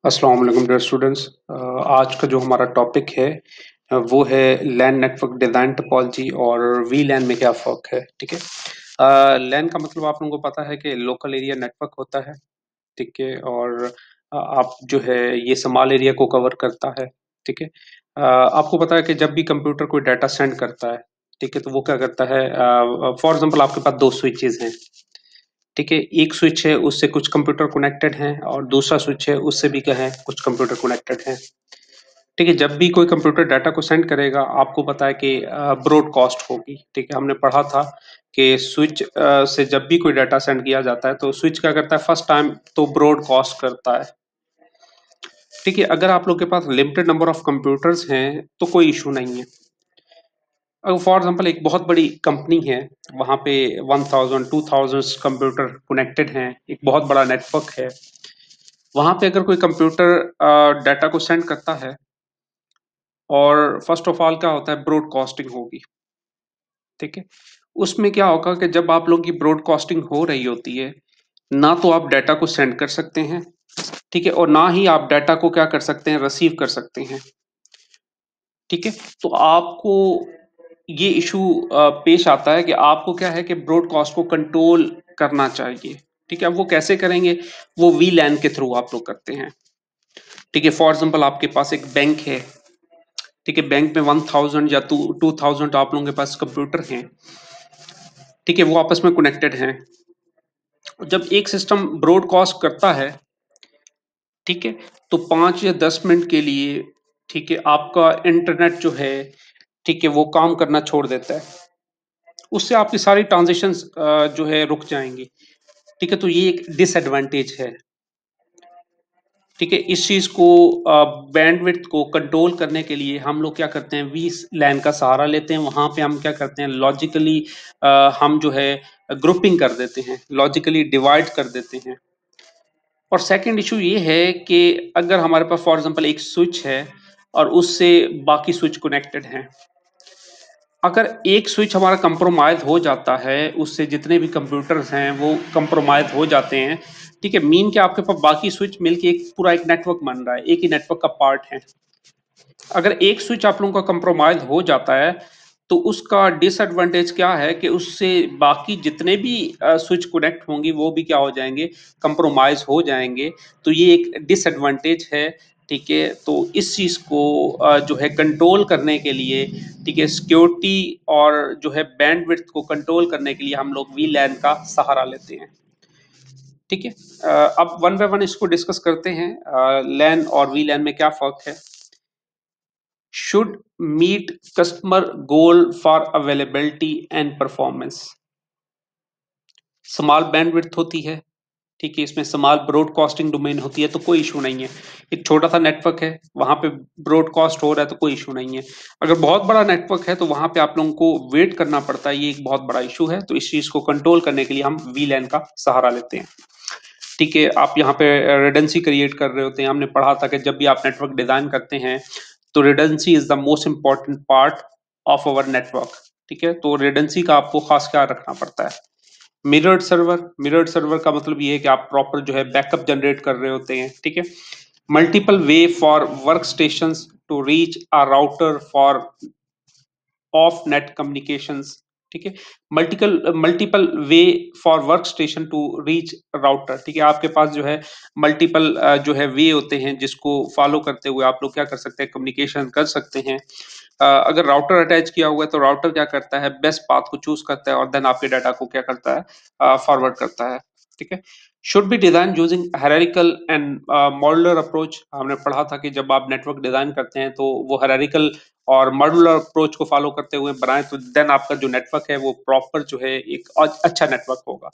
अस्सलाम वालेकुम dear students. आज का जो हमारा टॉपिक है वो है लैन नेटवर्क डिज़ाइन टोपोलॉजी और वीलैन में क्या फ़र्क है। ठीक है। लैन का मतलब आप लोगों को पता है कि लोकल एरिया नेटवर्क होता है। ठीक है। और आप जो है ये स्मॉल एरिया को कवर करता है। ठीक है। आपको पता है कि जब भी कंप्यूटर कोई डाटा सेंड करता है, ठीक है, तो वो क्या करता है, फॉर एग्जांपल आपके पास दो स्विचेस हैं। ठीक है। एक स्विच है उससे कुछ कंप्यूटर कनेक्टेड हैं और दूसरा स्विच है उससे भी क्या है, कुछ कंप्यूटर कनेक्टेड हैं। ठीक है। जब भी कोई कंप्यूटर डाटा को सेंड करेगा आपको पता है कि ब्रॉडकास्ट होगी। ठीक है। हमने पढ़ा था कि स्विच से जब भी कोई डाटा सेंड किया जाता है तो स्विच क्या करता है, फर्स्ट टाइम तो ब्रॉडकास्ट करता है। ठीक है। अगर आप लोग के पास लिमिटेड नंबर ऑफ कंप्यूटर्स हैं तो कोई इशू नहीं है। अगर फॉर एग्जांपल एक बहुत बड़ी कंपनी है, वहां पे 1000 2000 कंप्यूटर कनेक्टेड हैं, एक बहुत बड़ा नेटवर्क है। वहां पे अगर कोई कंप्यूटर डाटा को सेंड करता है और फर्स्ट ऑफ ऑल क्या होता है, ब्रॉडकास्टिंग होगी। ठीक है। उसमें क्या होगा कि जब आप लोगों की ब्रॉडकास्टिंग हो रही होती है, ना तो आप डाटा को सेंड कर सकते हैं, ठीक है, और ना ही आप डाटा को क्या कर सकते हैं, रिसीव कर सकते हैं। ठीक है। तो आपको ये इशू पेश आता है कि आपको क्या है कि ब्रॉडकास्ट को कंट्रोल करना चाहिए। ठीक है। अब वो कैसे करेंगे, वो वीलैन के थ्रू आप लोग करते हैं। ठीक है। फॉर एग्जांपल आपके पास एक बैंक है। ठीक है। बैंक में 1000 या 2000 आप लोगों के पास कंप्यूटर हैं। ठीक है। वो आपस में कनेक्टेड हैं। जब एक सिस्टम ब्रॉडकास्ट करता है, ठीक है, तो 5 या 10 मिनट के लिए, ठीक है, आपका इंटरनेट जो है, ठीक है, वो काम करना छोड़ देता है। उससे आपकी सारी ट्रांजेक्शन्स जो है रुक जाएंगी। ठीक है। तो ये एक डिसएडवांटेज है। ठीक है। इस चीज को बैंडविड्थ को कंट्रोल करने के लिए हम लोग क्या करते हैं, वी लैन का सहारा लेते हैं। वहां पे हम क्या करते हैं, लॉजिकली हम जो है ग्रुपिंग कर देते हैं, लॉजिकली डिवाइड कर देते हैं। और सेकंड इशू ये है कि अगर हमारे पास फॉर एग्जांपल एक स्विच है और उससे बाकी स्विच कनेक्टेड हैं, अगर एक स्विच हमारा कंप्रोमाइज हो जाता है, उससे जितने भी कंप्यूटर्स हैं वो कंप्रोमाइज हो जाते हैं। ठीक है। मीन के आपके पास बाकी स्विच मिलके एक पूरा एक नेटवर्क बन रहा है, एक ही नेटवर्क का पार्ट है। अगर एक स्विच आप लोगों का कंप्रोमाइज हो जाता है तो उसका डिसएडवांटेज क्या है कि उससे बाकी जितने भी स्विच कनेक्ट होंगी वो भी क्या हो जाएंगे, कंप्रोमाइज हो जाएंगे। तो ये एक डिसएडवांटेज है। ठीक है। तो इस चीज को जो है कंट्रोल करने के लिए, ठीक है, सिक्योरिटी और जो है बैंडविड्थ को कंट्रोल करने के लिए हम लोग वीलैन का सहारा लेते हैं। ठीक है। अब वन बाय वन इसको डिस्कस करते हैं, लैन और वीलैन में क्या फर्क है। should meet customer goal for availability and performance। Small bandwidth होती है। ठीक है। इसमें स्मॉल ब्रॉडकास्टिंग डोमेन होती है तो कोई इशू नहीं है। एक छोटा सा नेटवर्क है, वहां पे ब्रॉडकास्ट हो रहा है तो कोई इशू नहीं है। अगर बहुत बड़ा नेटवर्क है तो वहां पे आप लोगों को वेट करना पड़ता है, ये एक बहुत बड़ा इशू है। तो इस चीज को कंट्रोल करने के लिए हम वीलैन का सहारा लेते हैं। ठीक है। आप यहाँ पे रिडंडेंसी क्रिएट कर रहे होते हैं। हमने पढ़ा था कि जब भी आप नेटवर्क डिजाइन करते हैं तो redundancy is the most important part of our network. ठीक है। तो रिडंडेंसी का आपको खास ख्याल रखना पड़ता है। मिरर्ड सर्वर का मतलब ये है कि आप प्रॉपर जो है बैकअप जनरेट कर रहे होते हैं। ठीक है। Multiple way for work station to reach a router for of net communications. ठीक है। Multiple multiple way for work station to reach router. ठीक है। आपके पास जो है मल्टीपल जो है वे होते हैं जिसको फॉलो करते हुए आप लोग क्या कर सकते हैं, कम्युनिकेशन कर सकते हैं। अगर राउटर अटैच किया हुआ है तो राउटर क्या करता है, बेस्ट पाथ को चूज करता है और देन आपके डाटा को क्या करता है, फॉरवर्ड करता है। ठीक है। Should be design using hierarchical and modular approach. हमने पढ़ा था कि जब आप नेटवर्क डिजाइन करते हैं तो वो हायरार्किकल और मॉड्यूलर अप्रोच को फॉलो करते हुए बनाएं तो देन आपका जो नेटवर्क है वो प्रॉपर जो है एक अच्छा नेटवर्क होगा।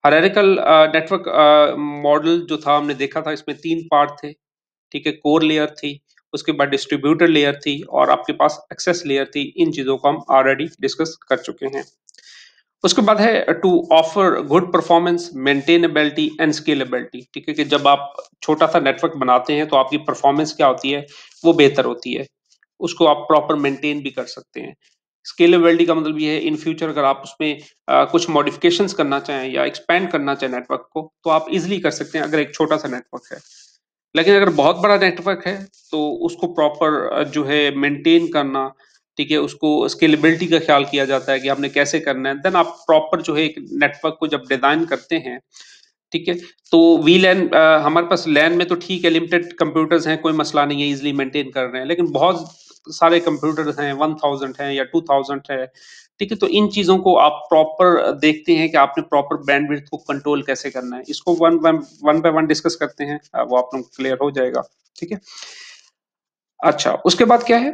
हायरार्किकल नेटवर्क मॉडल जो था हमने देखा था, इसमें 3 पार्ट थे। ठीक है। कोर लेयर थी, उसके बाद डिस्ट्रीब्यूटर लेयर थी और आपके पास एक्सेस लेयर थी। इन चीजों को हम ऑलरेडी डिस्कस कर चुके हैं। उसके बाद है to offer good performance, maintainability and scalability. ठीक है। कि जब आप छोटा सा नेटवर्क बनाते हैं तो आपकी परफॉर्मेंस क्या होती है, वो बेहतर होती है। उसको आप प्रॉपर मेंटेन भी कर सकते हैं। स्केलेबिलिटी का मतलब ये है इन फ्यूचर अगर आप उसमें कुछ मॉडिफिकेशंस करना चाहें या एक्सपेंड करना चाहें नेटवर्क को तो आप इजीली कर सकते हैं अगर एक छोटा सा नेटवर्क है। लेकिन अगर बहुत बड़ा नेटवर्क है तो उसको प्रॉपर जो है मेंटेन करना, ठीक है, उसको स्केलेबिलिटी का ख्याल किया जाता है कि आपने कैसे करना है। देन आप प्रॉपर जो है एक नेटवर्क को जब डिजाइन करते हैं, ठीक है, तो वीलैन हमारे पास लैन में तो ठीक है, लिमिटेड कंप्यूटर्स हैं, कोई मसला नहीं है, इजीली मेंटेन कर रहे हैं, लेकिन बहुत सारे कंप्यूटर्स हैं, 1000 हैं या 2000 है, ठीक है, तो इन चीजों को आप प्रॉपर देखते हैं कि आपने प्रॉपर बैंडविड्थ को कंट्रोल कैसे करना है। इसको वन बाय वन डिस्कस करते हैं, वो आप लोग क्लियर हो जाएगा, ठीक है। अच्छा, उसके बाद क्या है,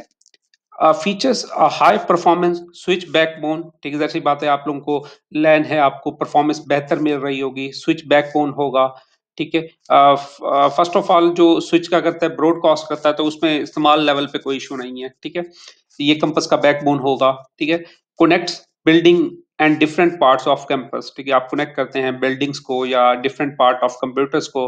features high performance switch backbone, ठीक है, जैसी बात है, आप लोगों को लैन है, आपको परफॉर्मेंस बेहतर मिल रही होगी, स्विच बैकबोन होगा, ठीक है। फर्स्ट ऑफ ऑल जो स्विच का करता है, ब्रॉडकास्ट करता है, तो उसमें इस्तेमाल लेवल पे कोई इशू नहीं है, ठीक है। ये कैंपस का बैकबोन होगा, ठीक है। Connects building and different parts of campus, ठीक है, आप कनेक्ट करते हैं बिल्डिंग्स को या डिफरेंट पार्ट ऑफ कंप्यूटर्स को।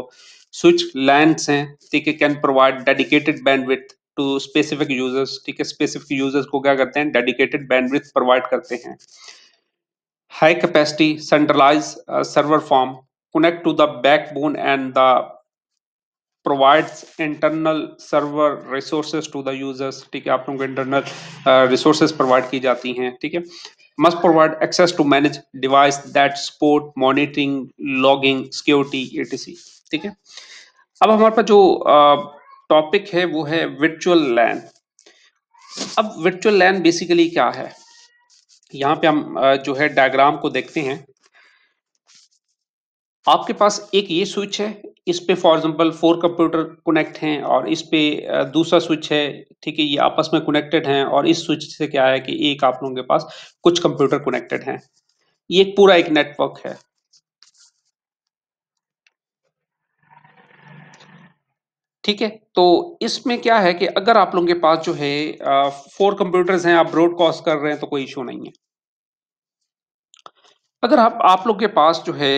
स्विच लैन्स हैं, ठीक है, can provide dedicated bandwidth to specific users, ठीक है, स्पेसिफिक यूजर्स को क्या करते हैं, डेडिकेटेड बैंडविड्थ प्रोवाइड करते हैं। High capacity centralize server form connect to the backbone and the provides internal server resources to the users, ठीक है, आप लोगों को इंटरनल रिसोर्सेज प्रोवाइड की जाती हैं, ठीक है। must provide access to manage device that support monitoring logging security etc, ठीक है। अब हमारे पास जो टॉपिक है वो है वर्चुअल लैन। अब वर्चुअल लैन बेसिकली क्या है, यहाँ पे हम जो है डायग्राम को देखते हैं। आपके पास एक ये स्विच है, इस पे फॉर एग्जांपल 4 कंप्यूटर कनेक्ट हैं और इस पे दूसरा स्विच है, ठीक है, ये आपस में कनेक्टेड हैं और इस स्विच से क्या है कि एक आप लोगों के पास कुछ कंप्यूटर कनेक्टेड हैं। ये एक पूरा एक नेटवर्क है, ठीक है। तो इसमें क्या है कि अगर आप लोगों के पास जो है 4 कंप्यूटर्स हैं, आप ब्रॉडकास्ट कर रहे हैं तो कोई इशू नहीं है। अगर आप लोग के पास जो है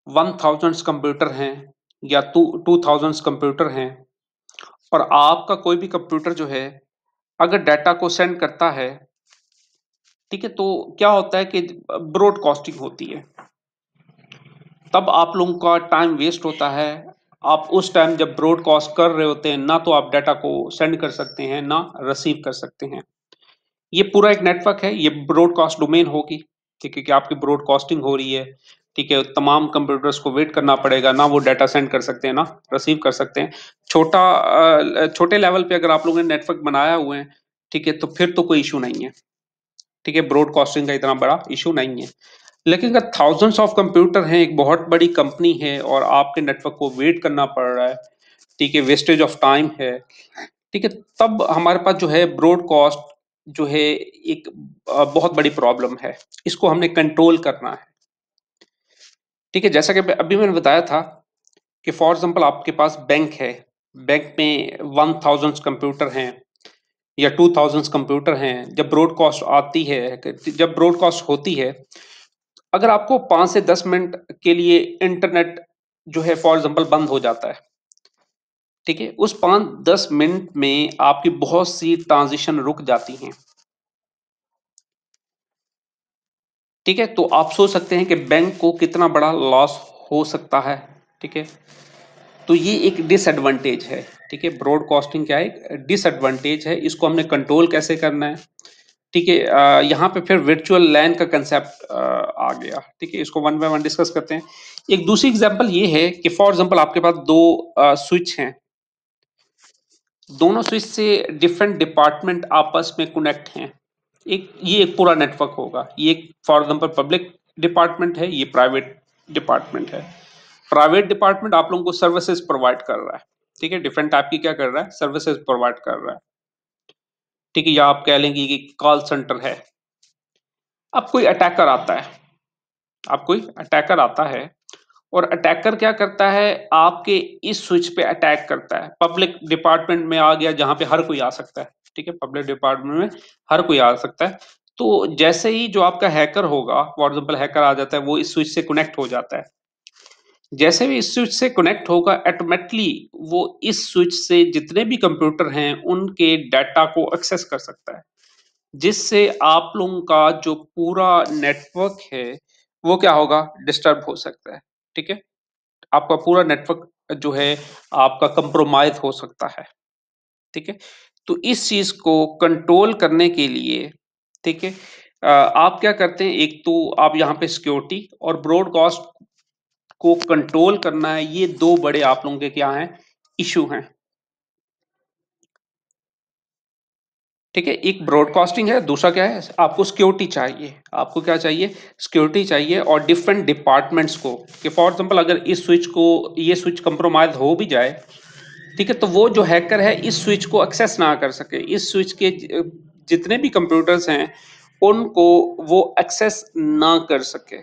1000 कंप्यूटर हैं या 2000 कंप्यूटर हैं और आपका कोई भी कंप्यूटर जो है अगर डाटा को सेंड करता है, ठीक है, तो क्या होता है कि ब्रॉडकास्टिंग होती है, तब आप लोगों का टाइम वेस्ट होता है। आप उस टाइम जब ब्रॉडकास्ट कर रहे होते हैं ना, तो आप डाटा को सेंड कर सकते हैं ना रिसीव कर सकते हैं। ये पूरा एक नेटवर्क है, ये ब्रॉडकास्ट डोमेन होगी, ठीक है, कि आपकी ब्रॉडकास्टिंग हो रही है, ठीक है, तमाम कंप्यूटर्स को वेट करना पड़ेगा, ना वो डाटा सेंड कर सकते हैं ना रिसीव कर सकते हैं। छोटे लेवल पे अगर आप लोगों ने नेटवर्क बनाया हुए हैं, ठीक है, तो फिर तो कोई इशू नहीं है, ठीक है, ब्रॉडकास्टिंग का इतना बड़ा इशू नहीं है। लेकिन अगर थाउजेंड्स ऑफ कंप्यूटर हैं, एक बहुत बड़ी कंपनी है और आपके नेटवर्क को वेट करना पड़ रहा है, ठीक है, वेस्टेज ऑफ टाइम है, ठीक है, तब हमारे पास जो है ब्रॉडकास्ट जो है एक बहुत बड़ी प्रॉब्लम है, इसको हमने कंट्रोल करना है, ठीक है। जैसा कि अभी मैंने बताया था कि फॉर एग्जांपल आपके पास बैंक है, बैंक में 1000 कंप्यूटर हैं या 2000 कंप्यूटर हैं। जब ब्रॉडकास्ट आती है, जब ब्रॉडकास्ट होती है, अगर आपको 5 से 10 मिनट के लिए इंटरनेट जो है फॉर एग्जांपल बंद हो जाता है, ठीक है, उस 5-10 मिनट में आपकी बहुत सी ट्रांजिशन रुक जाती हैं, ठीक है, तो आप सोच सकते हैं कि बैंक को कितना बड़ा लॉस हो सकता है, ठीक है। तो ये एक डिसएडवांटेज है, ठीक है, ब्रॉडकास्टिंग क्या है, एक डिसएडवांटेज है, इसको हमने कंट्रोल कैसे करना है, ठीक है। यहाँ पे फिर वर्चुअल लैन का कंसेप्ट आ गया, ठीक है, इसको वन बाय वन डिस्कस करते हैं। एक दूसरी एग्जांपल ये है कि फॉर एग्जांपल आपके पास दो स्विच हैं, दोनों स्विच से डिफरेंट डिपार्टमेंट आपस में कनेक्ट हैं। ये एक पूरा नेटवर्क होगा, ये एक फॉर एग्जांपल पब्लिक डिपार्टमेंट है, ये प्राइवेट डिपार्टमेंट है। प्राइवेट डिपार्टमेंट आप लोगों को सर्विसेज प्रोवाइड कर रहा है, ठीक है, डिफरेंट टाइप की क्या कर रहा है, सर्विसेज प्रोवाइड कर रहा है, ठीक है, या आप कह लेंगे कि कॉल सेंटर है। अब कोई अटैकर आता है, अब कोई अटैकर आता है और अटैकर क्या करता है, आपके इस स्विच पे अटैक करता है। पब्लिक डिपार्टमेंट में आ गया जहां पे हर कोई आ सकता है, ठीक है, पब्लिक डिपार्टमेंट में हर कोई आ सकता है। तो जैसे ही जो आपका हैकर होगा, फॉर एग्जाम्पल हैकर आ जाता है, वो इस स्विच से कनेक्ट हो जाता है। जैसे भी इस स्विच से कनेक्ट होगा, ऑटोमेटिकली वो इस स्विच से जितने भी कंप्यूटर हैं उनके डाटा को एक्सेस कर सकता है, जिससे आप लोगों का जो पूरा नेटवर्क है वो क्या होगा, डिस्टर्ब हो सकता है, ठीक है। आपका पूरा नेटवर्क जो है आपका कंप्रोमाइज हो सकता है। ठीक है, तो इस चीज को कंट्रोल करने के लिए, ठीक है, आप क्या करते हैं, एक तो आप यहाँ पे सिक्योरिटी और ब्रॉडकास्ट को कंट्रोल करना है, ये दो बड़े आप लोगों के क्या हैं, इशू हैं। ठीक है, एक ब्रॉडकास्टिंग है, दूसरा क्या है, आपको सिक्योरिटी चाहिए। आपको क्या चाहिए, सिक्योरिटी चाहिए, और डिफरेंट डिपार्टमेंट्स को, कि फॉर एग्जांपल अगर इस स्विच को, ये स्विच कंप्रोमाइज हो भी जाए, ठीक है, तो वो जो हैकर है इस स्विच को एक्सेस ना कर सके, इस स्विच के जितने भी कंप्यूटर्स हैं उनको वो एक्सेस ना कर सके।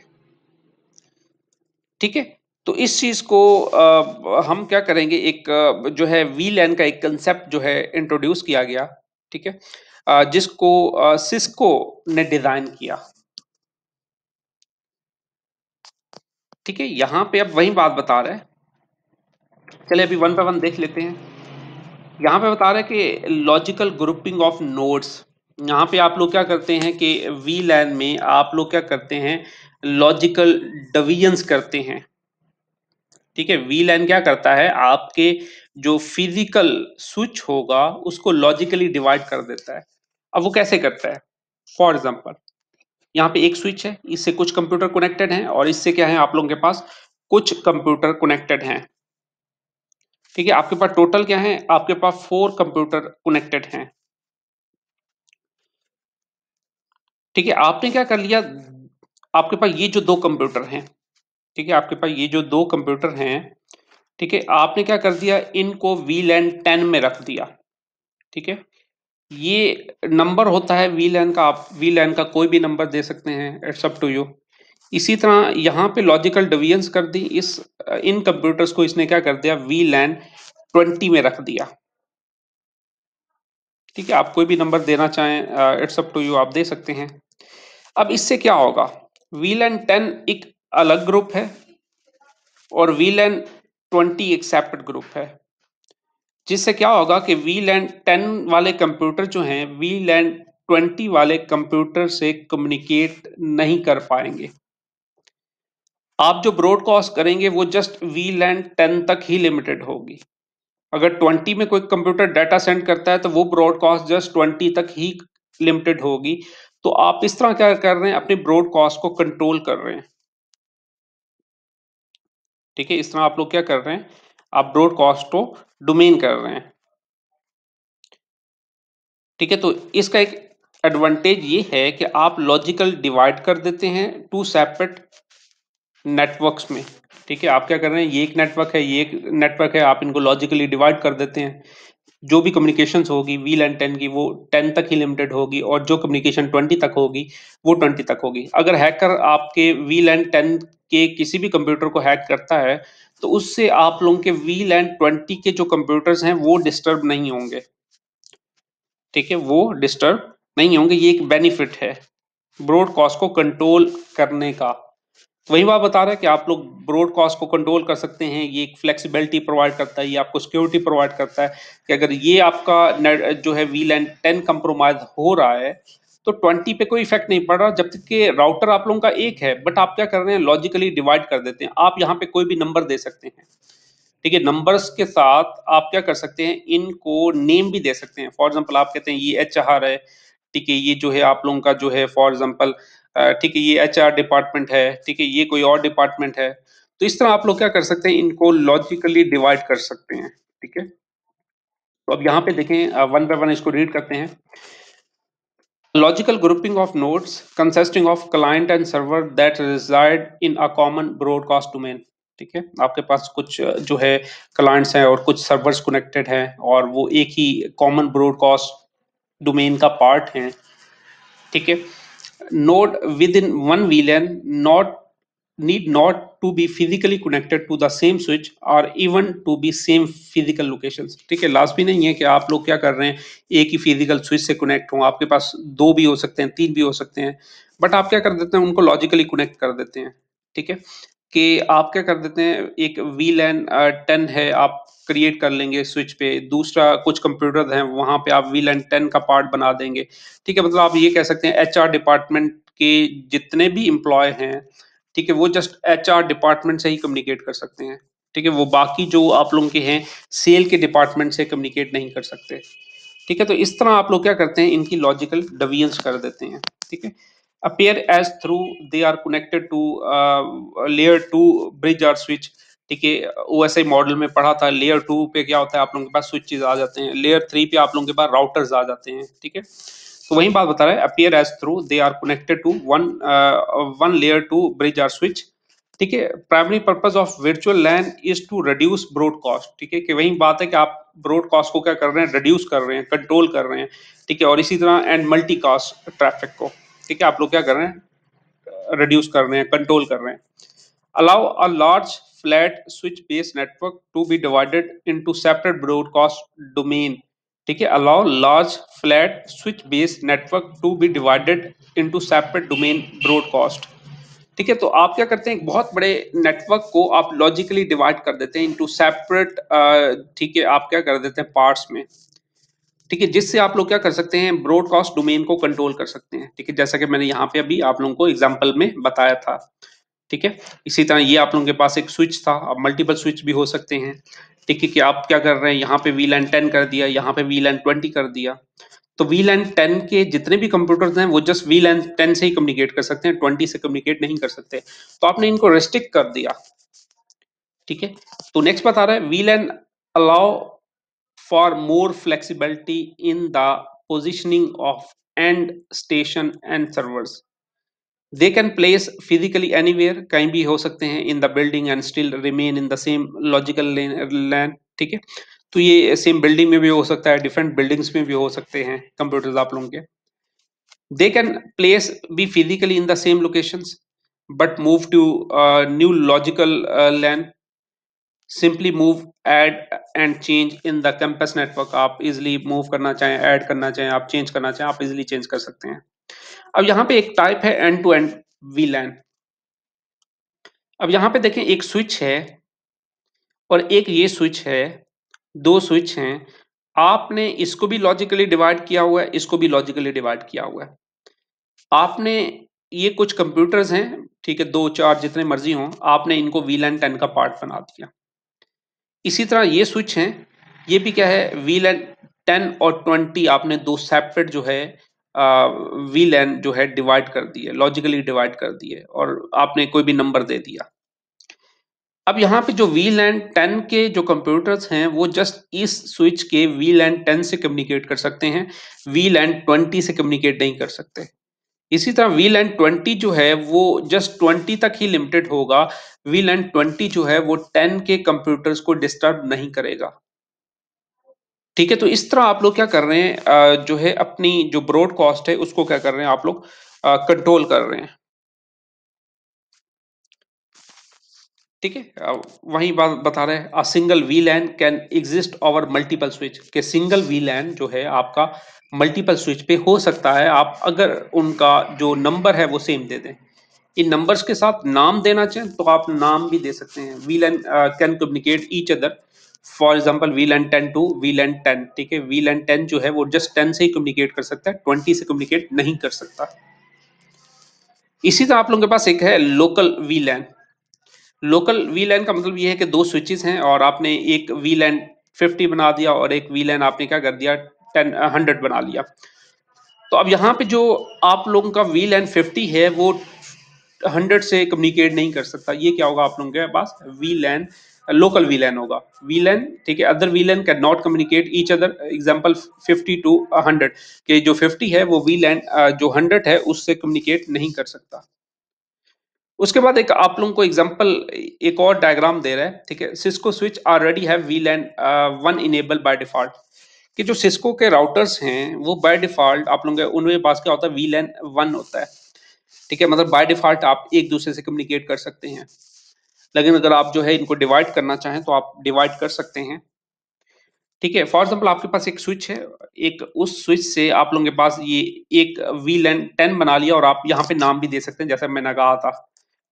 ठीक है, तो इस चीज को हम क्या करेंगे, एक जो है वीलैन का एक कंसेप्ट जो है इंट्रोड्यूस किया गया। ठीक है, जिसको सिस्को ने डिजाइन किया। ठीक है, यहाँ पे अब वही बात बता रहे हैं, चले अभी वन बाय वन देख लेते हैं। यहाँ पे बता रहे हैं कि लॉजिकल ग्रुपिंग ऑफ नोड्स। यहाँ पे आप लोग क्या करते हैं कि वीलैन में आप लोग क्या करते हैं, लॉजिकल डिवीजन्स करते हैं। ठीक है, वीलैन क्या करता है, आपके जो फिजिकल स्विच होगा उसको लॉजिकली डिवाइड कर देता है। अब वो कैसे करता है, फॉर एग्जांपल यहाँ पे एक स्विच है, इससे कुछ कंप्यूटर कनेक्टेड हैं, और इससे क्या है, आप लोगों के पास कुछ कंप्यूटर कनेक्टेड हैं। ठीक है, आपके पास टोटल क्या है, आपके पास 4 कंप्यूटर कनेक्टेड हैं। ठीक है, आपने क्या कर लिया, आपके पास ये जो 2 कंप्यूटर हैं, ठीक है, आपके पास ये जो 2 कंप्यूटर हैं, ठीक है, आपने क्या कर दिया, इनको वीलैन 10 में रख दिया। ठीक है, ये नंबर होता है वीलैन का, आप वीलैन का कोई भी नंबर दे सकते हैं, इट्स अप टू यू। इसी तरह यहाँ पे लॉजिकल डिवीजन्स कर दी, इस इन कंप्यूटर्स को इसने क्या कर दिया, वीलैन 20 में रख दिया। ठीक है, आप कोई भी नंबर देना चाहें, इट्स अप टू यू, आप दे सकते हैं। अब इससे क्या होगा, वीलैन 10 एक अलग ग्रुप है और वीलैन 20 एक सेपरेट ग्रुप है। जिससे क्या होगा कि वीलैन 10 वाले कंप्यूटर जो हैं वीलैन 20 वाले कंप्यूटर से कम्युनिकेट नहीं कर पाएंगे। आप जो ब्रॉडकास्ट करेंगे वो जस्ट वीलैन 10 तक ही लिमिटेड होगी। अगर 20 में कोई कंप्यूटर डाटा सेंड करता है तो वो ब्रॉडकास्ट जस्ट 20 तक ही लिमिटेड होगी। तो आप इस तरह क्या कर रहे हैं, अपने ब्रॉडकास्ट को कंट्रोल कर रहे हैं। ठीक है, इस तरह आप लोग क्या कर रहे हैं, आप ब्रॉडकास्ट को डोमेन कर रहे हैं। ठीक है, तो इसका एक एडवांटेज ये है कि आप लॉजिकल डिवाइड कर देते हैं टू सेपरेट नेटवर्क्स में। ठीक है, आप क्या कर रहे हैं, ये एक नेटवर्क है, ये एक नेटवर्क है, आप इनको लॉजिकली डिवाइड कर देते हैं। जो भी कम्युनिकेशंस होगी वीलैन 10 की वो 10 तक ही लिमिटेड होगी, और जो कम्युनिकेशन 20 तक होगी वो 20 तक होगी। अगर हैकर आपके वीलैन 10 के किसी भी कंप्यूटर को हैक करता है तो उससे आप लोगों के वीलैन 20 के जो कंप्यूटर्स हैं वो डिस्टर्ब नहीं होंगे। ठीक है, वो डिस्टर्ब नहीं होंगे, ये एक बेनिफिट है ब्रॉडकास्ट को कंट्रोल करने का। तो वही बात बता रहा है कि आप लोग ब्रॉडकास्ट को कंट्रोल कर सकते हैं, ये एक फ्लेक्सिबिलिटी प्रोवाइड करता है, ये आपको सिक्योरिटी प्रोवाइड करता है कि अगर ये आपका जो है वीलैन 10 कंप्रोमाइज हो रहा है तो 20 पे कोई इफेक्ट नहीं पड़ रहा, जब तक कि राउटर आप लोगों का एक है, बट आप क्या कर रहे हैं, लॉजिकली डिवाइड कर देते हैं। आप यहाँ पे कोई भी नंबर दे सकते हैं। ठीक है, नंबर्स के साथ आप क्या कर सकते हैं, इनको नेम भी दे सकते हैं। फॉर एग्जांपल आप कहते हैं ये एचआर है, ठीक है, ये जो है आप लोगों का जो है फॉर एग्जांपल, ठीक है, ये एचआर डिपार्टमेंट है, ठीक है, ये कोई और डिपार्टमेंट है। तो इस तरह आप लोग क्या कर सकते हैं, इनको लॉजिकली डिवाइड कर सकते हैं। ठीक है, तो अब यहाँ पे देखें, वन बाय वन इसको रीड करते हैं। Logical grouping of nodes consisting of client and server that reside in a common broadcast domain. ठीक है, आपके पास कुछ जो है क्लाइंट्स हैं और कुछ सर्वर्स कनेक्टेड हैं, और वो एक ही कॉमन ब्रॉडकास्ट डोमेन का पार्ट हैं। ठीक है, node within one VLAN not need not to be physically connected to the same switch or even to be same physical locations। ठीक है, लास्ट भी नहीं है कि आप लोग क्या कर रहे हैं, एक ही फिजिकल स्विच से कनेक्ट हो, आपके पास 2 भी हो सकते हैं, 3 भी हो सकते हैं, बट आप क्या कर देते हैं, उनको लॉजिकली कनेक्ट कर देते हैं। ठीक है, कि आप क्या कर देते हैं, एक वीलैन 10 है, आप क्रिएट कर लेंगे स्विच पे, दूसरा कुछ कंप्यूटर हैं वहां पे आप वीलैन 10 का पार्ट बना देंगे। ठीक है, मतलब आप ये कह सकते हैं एचआर डिपार्टमेंट के जितने भी एम्प्लॉय हैं, ठीक है, वो जस्ट एचआर डिपार्टमेंट से ही कम्युनिकेट कर सकते हैं। ठीक है, वो बाकी जो आप लोगों के हैं सेल के डिपार्टमेंट से कम्युनिकेट नहीं कर सकते। ठीक है, तो इस तरह आप लोग क्या करते हैं, इनकी लॉजिकल डिवीजन्स कर देते हैं। ठीक है, appear as through they are connected to layer 2 bridge or switch। ठीक है, ओएसआई मॉडल में पढ़ा था, लेयर 2 पे क्या होता है, आप लोगों के पास स्विचेस आ जाते हैं, लेयर 3 पे आप लोगों के पास राउटर्स आ जाते हैं। ठीक है, तो वही बात बता रहा है, appear as through they are connected to one layer 2 bridge or switch। ठीक है, primary purpose of virtual LAN is to reduce broadcast. ठीक है, कि वही बात है कि आप ब्रॉडकास्ट को क्या कर रहे हैं, रिड्यूस कर रहे हैं, कंट्रोल कर रहे हैं। ठीक है, और इसी तरह एंड मल्टीकास्ट ट्रैफिक को, ठीक है, आप लोग क्या कर रहे हैं, रिड्यूस कर रहे हैं, कंट्रोल कर रहे हैं। Allow a large flat switch based network to be divided into separate broadcast domain. ठीक है, allow large flat switch based network to be divided into separate domain broadcast. ठीक है, तो आप क्या करते हैं, एक बहुत बड़े नेटवर्क को आप लॉजिकली डिवाइड कर देते हैं इनटू सेपरेट, ठीक है, आप क्या कर देते हैं पार्ट्स में। ठीक है, जिससे आप लोग क्या कर सकते हैं, ब्रॉडकास्ट डोमेन को कंट्रोल कर सकते हैं। ठीक है, जैसा कि मैंने यहाँ पे अभी आप लोगों को एग्जांपल में बताया था। ठीक है, इसी तरह ये आप लोगों के पास एक स्विच था, अब मल्टीपल स्विच भी हो सकते हैं। ठीक है, कि आप क्या कर रहे हैं, यहाँ पे वीलैन 10 कर दिया, यहाँ पे वीलैन 20 कर दिया। तो वीलैन 10 के जितने भी कंप्यूटर्स हैं वो जस्ट वीलैन 10 से ही कम्युनिकेट कर सकते हैं, 20 से कम्युनिकेट नहीं कर सकते। तो आपने इनको रेस्ट्रिक्ट कर दिया। ठीक है, तो नेक्स्ट बता रहा है, VLAN allow for more flexibility in the positioning of end station and servers. They can place physically anywhere, कहीं भी हो सकते हैं in the building and still remain in the same logical LAN. ठीक है, तो ये सेम बिल्डिंग में भी हो सकता है, डिफरेंट बिल्डिंग्स में भी हो सकते हैं कंप्यूटर्स आप लोगों के। They can place be physically in the same locations, but move to a new logical LAN. Simply move, add and change in the campus network। आप easily move करना चाहें, add करना चाहें, आप change करना चाहें, आप easily change कर सकते हैं। अब यहाँ पे एक टाइप है एंड टू एंड VLAN। अब यहाँ पे देखें, एक स्विच है और एक ये स्विच है, दो स्विच हैं। आपने इसको भी लॉजिकली डिवाइड किया हुआ है, इसको भी लॉजिकली डिवाइड किया हुआ है। आपने ये कुछ कंप्यूटर्स हैं, ठीक है, 2-4 जितने मर्जी हों, आपने इनको वीलैन 10 का पार्ट बना दिया। इसी तरह ये स्विच हैं, ये भी क्या है, वीलैन 10 और 20 आपने दो सेपरेट जो है वीलैन जो है डिवाइड कर दिए, लॉजिकली डिवाइड कर दिए, और आपने कोई भी नंबर दे दिया। अब यहाँ पे जो वीलैन 10 के जो कंप्यूटर्स हैं वो जस्ट इस स्विच के वीलैन 10 से कम्युनिकेट कर सकते हैं, वीलैन 20 से कम्युनिकेट नहीं कर सकते। इसी तरह वीलैन 20 जो है वो जस्ट 20 तक ही लिमिटेड होगा। वीलैन 20 जो है वो 10 के कंप्यूटर्स को डिस्टर्ब नहीं करेगा। ठीक है, तो इस तरह आप लोग क्या कर रहे हैं, जो है अपनी जो ब्रॉडकास्ट है उसको क्या कर रहे हैं आप लोग, कंट्रोल कर रहे हैं। ठीक है, वही बात बता रहे हैं, a single वीलैन can exist over multiple switch, के सिंगल वीलैन जो है आपका मल्टीपल स्विच पे हो सकता है, आप अगर उनका जो नंबर है वो सेम दे दें। इन नंबर्स के साथ नाम देना चाहें तो आप नाम भी दे सकते हैं। VLAN can communicate each other, for example VLAN 10 to VLAN 10। ठीक है, वीलैन 10 जो है वो जस्ट 10 से ही कम्युनिकेट कर सकता है, 20 से कम्युनिकेट नहीं कर सकता। इसी तरह आप लोगों के पास एक है लोकल वीलैन। लोकल वीलैन का मतलब ये है कि दो स्विचेस हैं और आपने एक वीलैन 50 बना दिया और एक वीलैन आपने क्या कर दिया, 100 बना लिया। तो अब यहाँ पे जो आप लोगों का वीलैन 50 है वो 100 से कम्युनिकेट नहीं कर सकता। ये क्या होगा आप लोगों के पास, वीलैन लोकल वीलैन होगा। वीलैन, ठीक है, other VLAN can not communicate each other, example 50 to 100, के जो 50 है वो वीलैन जो 100 है उससे कम्युनिकेट नहीं कर सकता। उसके बाद एक आप लोगों को एग्जांपल एक और डायग्राम दे रहा है। ठीक है, Cisco switch already have वीलैन 1 enable by default. कि जो सिस्को के राउटर्स हैं वो बाय डिफॉल्ट आप लोगों के उनके पास क्या होता है, वीलैन 1 होता है। ठीक है, मतलब बाय डिफॉल्ट आप एक दूसरे से कम्युनिकेट कर सकते हैं। लेकिन अगर आप जो है इनको डिवाइड करना चाहें तो आप डिवाइड कर सकते हैं। ठीक है, फॉर एग्जाम्पल आपके पास एक स्विच है, एक उस स्विच से आप लोगों के पास ये एक वीलैन 10 बना लिया और आप यहाँ पे नाम भी दे सकते हैं जैसे मैंने कहा था।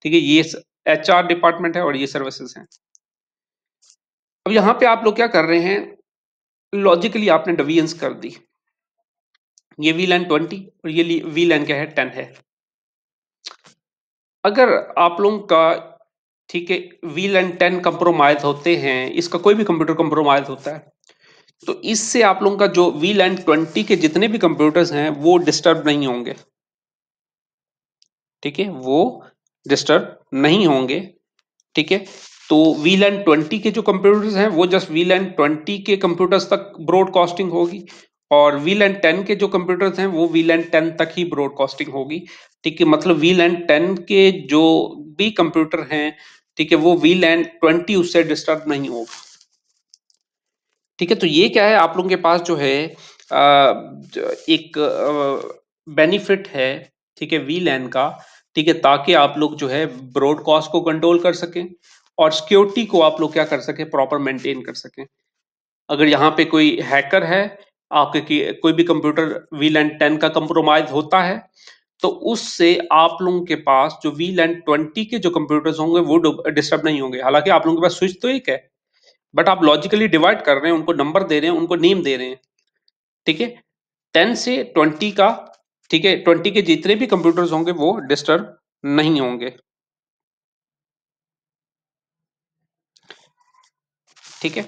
ठीक है, ये HR डिपार्टमेंट है और ये सर्विसेज हैं। अब यहाँ पे आप लोग क्या कर रहे हैं, लॉजिकली आपने डिवीजन कर दी। ये वीलैन 20 और ये वीलैन क्या है, 10 है। अगर आप लोगों का ठीक है, VLAN 10 कंप्रोमाइज होते हैं, इसका कोई भी कंप्यूटर कंप्रोमाइज होता है, तो इससे आप लोगों का जो VLAN 20 के जितने भी कंप्यूटर्स हैं वो डिस्टर्ब नहीं होंगे। ठीक है, वो डिस्टर्ब नहीं होंगे। ठीक है, तो VLAN 20 के जो कंप्यूटर्स हैं वो जस्ट VLAN 20 के कंप्यूटर्स तक ब्रॉडकास्टिंग होगी, और VLAN 10 के जो कंप्यूटर्स हैं वो VLAN 10 तक ही ब्रॉडकास्टिंग होगी। ठीक है, मतलब VLAN 10 के जो भी कंप्यूटर हैं, ठीक है, वो VLAN 20 उससे डिस्टर्ब नहीं होगा। ठीक है, तो ये क्या है, आप लोगों के पास जो है एक बेनिफिट है, ठीक है, VLAN का। ठीक है, ताकि आप लोग जो है ब्रॉडकास्ट को कंट्रोल कर सकें, और सिक्योरिटी को आप लोग क्या कर सकें, प्रॉपर मेंटेन कर सकें। अगर यहाँ पे कोई हैकर है, आपके कोई भी कंप्यूटर VLAN 10 का कंप्रोमाइज होता है, तो उससे आप लोगों के पास जो VLAN 20 के जो कंप्यूटर्स होंगे वो डिस्टर्ब नहीं होंगे। हालांकि आप लोगों के पास स्विच तो एक है, बट आप लॉजिकली डिवाइड कर रहे हैं, उनको नंबर दे रहे हैं, उनको नेम दे रहे हैं। ठीक है, 10 से 20 का, ठीक है, 20 के जितने भी कंप्यूटर्स होंगे वो डिस्टर्ब नहीं होंगे। ठीक है,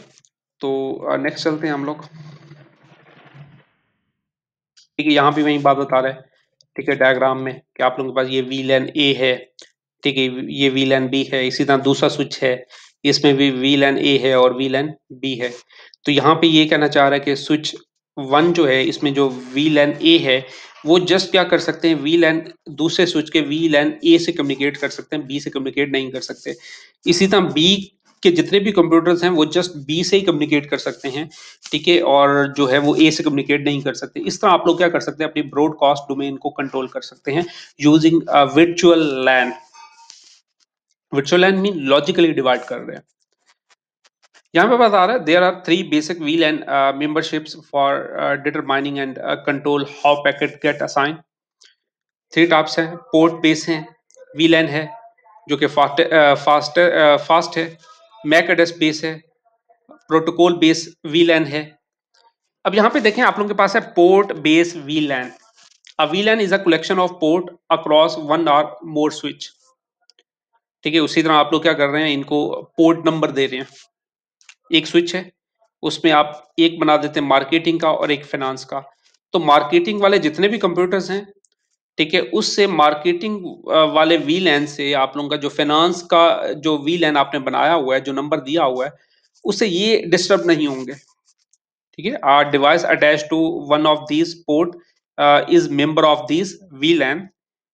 तो नेक्स्ट चलते हैं हम लोग। ठीक है, यहाँ भी वही बात बता रहे हैं। ठीक है, डायग्राम में कि आप लोगों के पास ये VLAN A है, ठीक है, ये VLAN B है, इसी तरह दूसरा स्विच है, इसमें भी VLAN A है और VLAN B है। तो यहाँ पे ये कहना चाह रहा है कि स्विच 1 जो है, इसमें जो VLAN A है, वो जस्ट क्या कर सकते हैं, VLAN दूसरे स्विच के VLAN A से कम्युनिकेट कर सकते हैं, B से कम्युनिकेट नहीं कर सकते। इसी तरह B के जितने भी कंप्यूटर्स हैं वो जस्ट B से ही कम्युनिकेट कर सकते हैं। ठीक है, और जो है वो A से कम्युनिकेट नहीं कर सकते। इस तरह आप लोग क्या कर सकते हैं, अपनी ब्रॉडकास्ट डोमेन को कंट्रोल कर सकते हैं using virtual LAN. Virtual LAN mean logically divide कर रहे हैं। यहाँ पे बता रहा है there are three basic VLAN memberships for determining and control how packet get assign. Three types हैं, पोर्ट बेस है, VLAN है जो कि फास्ट है, मैक एड्रेस बेस है, प्रोटोकॉल बेस VLAN है। अब यहाँ पे देखें, आप लोगों के पास है port base VLAN। A VLAN is a collection of port across one or more switch। ठीक है, उसी तरह आप लोग क्या कर रहे हैं, इनको पोर्ट नंबर दे रहे हैं। एक स्विच है, उसमें आप एक बना देते हैं मार्केटिंग का और एक फाइनेंस का। तो मार्केटिंग वाले जितने भी कंप्यूटर्स हैं, ठीक है, उससे मार्केटिंग वाले VLAN से आप लोगों का जो फाइनेंस का जो VLAN आपने बनाया हुआ है, जो नंबर दिया हुआ है, उससे ये डिस्टर्ब नहीं होंगे। ठीक है, are device attach to one of these port is member of this VLAN।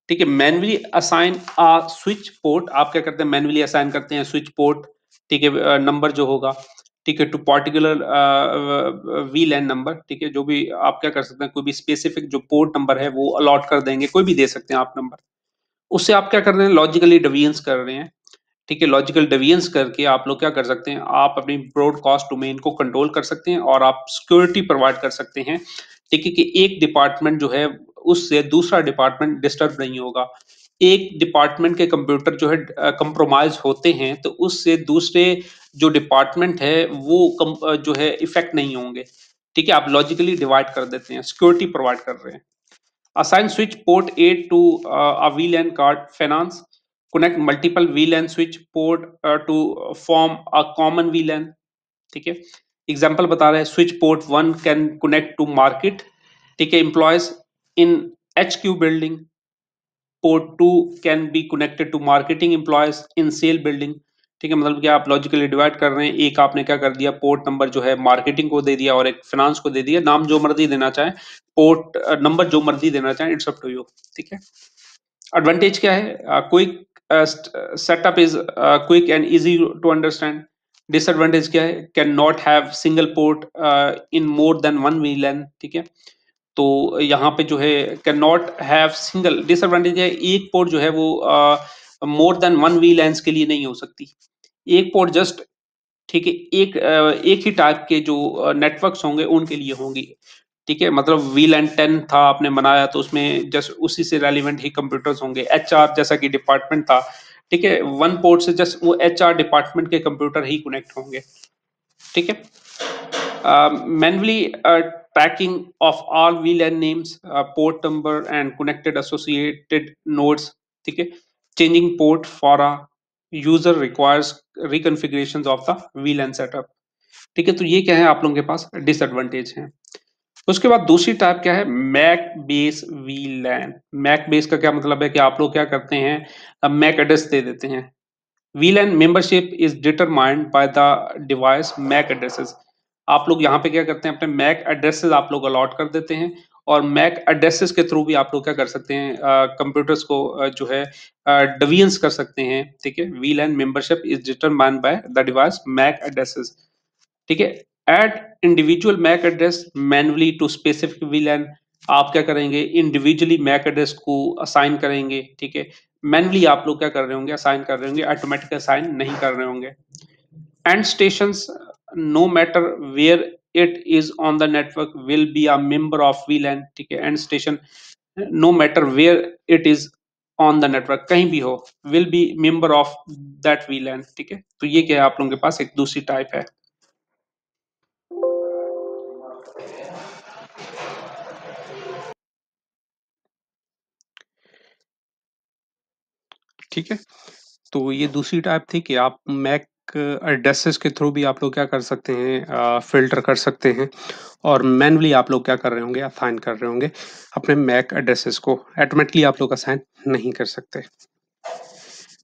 ठीक है, manually assign a switch port, आप क्या करते हैं, मैनुअली असाइन करते हैं स्विच पोर्ट। ठीक है, नंबर जो होगा, ठीक है, टू पर्टिकुलर VLAN नंबर। ठीक है, जो भी आप क्या कर सकते हैं, कोई भी स्पेसिफिक जो पोर्ट नंबर है वो अलॉट कर देंगे, कोई भी दे सकते हैं आप नंबर। उससे आप क्या कर रहे हैं, लॉजिकली डिवीजन कर रहे हैं। ठीक है, लॉजिकल डिवीजन करके आप लोग क्या कर सकते हैं, आप अपनी ब्रॉडकास्ट डोमेन को कंट्रोल कर सकते हैं और आप सिक्योरिटी प्रोवाइड कर सकते हैं। ठीक है, कि एक डिपार्टमेंट जो है उससे दूसरा डिपार्टमेंट डिस्टर्ब नहीं होगा। एक डिपार्टमेंट के कंप्यूटर जो है कंप्रोमाइज होते हैं, तो उससे दूसरे जो डिपार्टमेंट है वो जो है इफेक्ट नहीं होंगे। ठीक है, आप लॉजिकली डिवाइड कर देते हैं, सिक्योरिटी प्रोवाइड कर रहे हैं। Assign switch port A to a VLAN card finance. Connect multiple VLAN switch port to form a common VLAN. ठीक है, एग्जाम्पल बता रहे हैं, switch port 1 can connect to market. ठीक है, employees in HQ building. Port 2 can be connected to marketing employees in sale building. ठीक है, मतलब कि आप लॉजिकली डिवाइड कर रहे हैं, एक आपने क्या कर दिया, पोर्ट नंबर जो है मार्केटिंग को दे दिया और एक फाइनेंस को दे दिया, नाम जो मर्जी देना चाहे, पोर्ट नंबर जो मर्जी देना चाहे, इट्स अप टू यू। ठीक है, एडवांटेज क्या है, quick setup is quick and easy to understand. Disadvantage क्या है, can not have single port in more than one VLAN। ठीक है, तो यहाँ पे जो है can not have single, disadvantage है एक पोर्ट जो है वो मोर देन वन VLANs के लिए नहीं हो सकती। एक पोर्ट जस्ट, ठीक है, एक ही टाइप के जो नेटवर्क्स होंगे उनके लिए होंगी। ठीक है, मतलब VLAN 10 था आपने बनाया, तो उसमें जस्ट उसी से रेलिवेंट ही कंप्यूटर्स होंगे। HR जैसा कि डिपार्टमेंट था, ठीक है, वन पोर्ट से जस्ट वो HR डिपार्टमेंट के कंप्यूटर ही कनेक्ट होंगे। ठीक है, manually tracking of all VLAN names, port number and connected associated nodes. ठीक है, changing port for a user requires reconfigurations of the VLAN setup. ठीक है, तो ये क्या है आप लोगों के पास डिसएडवांटेज है। उसके बाद दूसरी टाइप क्या है, MAC base VLAN. MAC base का क्या मतलब है कि आप लोग क्या करते हैं, अब मैक एड्रेस दे देते हैं। VLAN membership is determined by the device MAC addresses। आप लोग यहाँ पे क्या करते हैं, अपने MAC एड्रेसेस आप लोग अलॉट कर देते हैं और MAC एड्रेसेस के थ्रू भी आप लोग क्या कर सकते हैं, कंप्यूटर्स को जो है डिवीजन कर सकते हैं। ठीक है, VLAN membership is determined by the device MAC addresses। ठीक है, add individual MAC address manually to specific VLAN। आप क्या करेंगे, इंडिविजुअली मैक एड्रेस को असाइन करेंगे। ठीक है, मैनुअली आप लोग क्या कर रहे होंगे, असाइन कर रहे होंगे, ऑटोमेटिक असाइन नहीं कर रहे होंगे। End stations, no matter where it is on the network will be a member of VLAN। ठीक है, end station no matter where it is on the network, कहीं भी हो, will be member of that VLAN। ठीक है, तो ये क्या है आप लोगों के पास एक दूसरी टाइप है। ठीक है, तो ये दूसरी टाइप थी कि आप मैक एड्रेसेस के थ्रू भी आप लोग क्या कर सकते हैं, फ़िल्टर कर सकते हैं और मैनुअली आप लोग क्या कर रहे होंगे, असाइन कर रहे होंगे अपने मैक एड्रेसेस को। ऑटोमेटिकली आप लोग असाइन नहीं कर सकते।